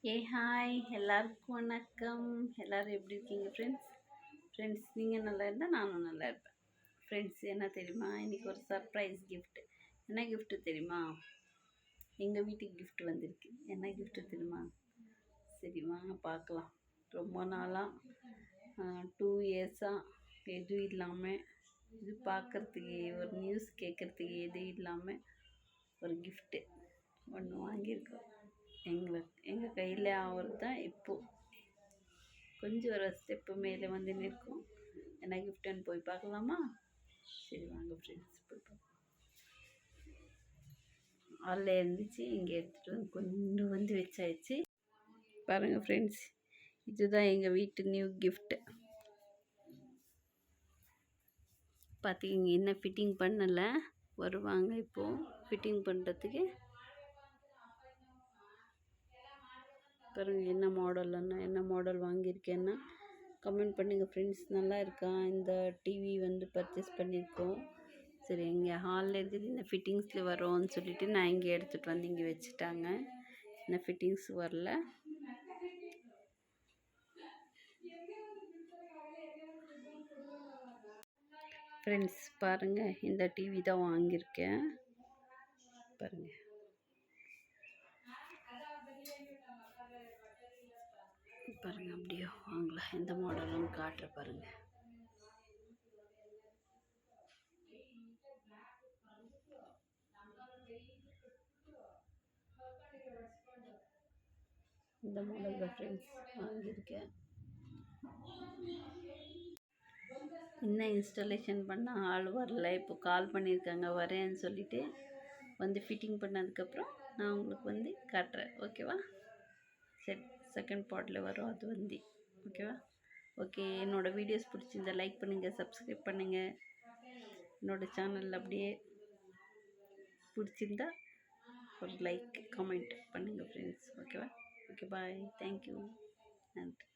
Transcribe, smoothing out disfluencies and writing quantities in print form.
Hi எல்லாருக்கும் வணக்கம். எல்லாரும் எப்படி இருக்கீங்க ஃப்ரெண்ட்ஸ் நீங்கள் நல்லா இருந்தால் நானும் நல்லா இருப்பேன். ஃப்ரெண்ட்ஸ் என்ன தெரியுமா, இன்றைக்கி ஒரு சர்ப்ரைஸ் கிஃப்ட். என்ன கிஃப்ட்டு தெரியுமா? எங்கள் வீட்டுக்கு கிஃப்ட் வந்திருக்கு. என்ன கிஃப்ட்டு தெரியுமா? சரி வாங்க பார்க்கலாம். ரொம்ப நாளாக 2 இயர்ஸாக எதுவும் இல்லாமல், இது பார்க்குறதுக்கு ஒரு நியூஸ் கேட்குறதுக்கு எதுவும் இல்லாமல் ஒரு கிஃப்ட்டு ஒன்று வாங்கியிருக்கோம். எங்கள் கையில் ஆகிறது தான் இப்போது கொஞ்சம் ஒரு ஸ்டெப்பு மேலே வந்து நிற்கும். என்ன கிஃப்ட்டுன்னு போய் பார்க்கலாமா? சரி வாங்க ஃப்ரெண்ட்ஸ் போய் பார்க்கலாம். ஹாலில் இருந்துச்சு, இங்கே எடுத்துகிட்டு வந்து கொண்டு வந்து வச்சாச்சு. பாருங்கள் ஃப்ரெண்ட்ஸ், இதுதான் எங்கள் வீட்டு நியூ கிஃப்ட்டு. பார்த்தீங்க, இன்னும் ஃபிட்டிங் பண்ணலை, வருவாங்க இப்போது ஃபிட்டிங் பண்ணுறதுக்கு. பாருங்கள் என்ன மாடல் வாங்கியிருக்கேன்னா கமெண்ட் பண்ணுங்கள் ஃப்ரெண்ட்ஸ். நல்லா இருக்கா? இந்த டிவி வந்து பர்ச்சேஸ் பண்ணியிருக்கோம். சரி, இங்கே ஹாலில் இருக்குது, இந்த ஃபிட்டிங்ஸில் வரோன்னு சொல்லிவிட்டு நான் இங்கே எடுத்துகிட்டு வந்து இங்கே வச்சுட்டாங்க. இந்த ஃபிட்டிங்ஸ் வரல. ஃப்ரெண்ட்ஸ் பாருங்கள், இந்த டிவி தான் வாங்கியிருக்கேன். பாருங்கள், அப்படியே வாங்கலாம். எந்த மாடலும் காட்டுற பாருங்கள். இந்த மாடல் தான் ஃப்ரெண்ட்ஸ் வாங்கியிருக்கேன். இன்னும் இன்ஸ்டாலேஷன் பண்ண ஆள் வரல. இப்போ கால் பண்ணியிருக்காங்க, வரேன்னு சொல்லிவிட்டு வந்து ஃபிட்டிங் பண்ணதுக்கப்புறம் நான் உங்களுக்கு வந்து காட்டுறேன். ஓகேவா? சரி, செகண்ட் பார்ட்டில் வரும் அது வந்து. ஓகேவா? ஓகே, என்னோடய வீடியோஸ் பிடிச்சிருந்தா லைக் பண்ணுங்கள், சப்ஸ்கிரைப் பண்ணுங்கள். என்னோடய சேனல் அப்படியே பிடிச்சிருந்தா ஒரு லைக் கமெண்ட் பண்ணுங்கள் ஃப்ரெண்ட்ஸ். ஓகேவா? ஓகே, பாய், தேங்க்யூ, நன்றி.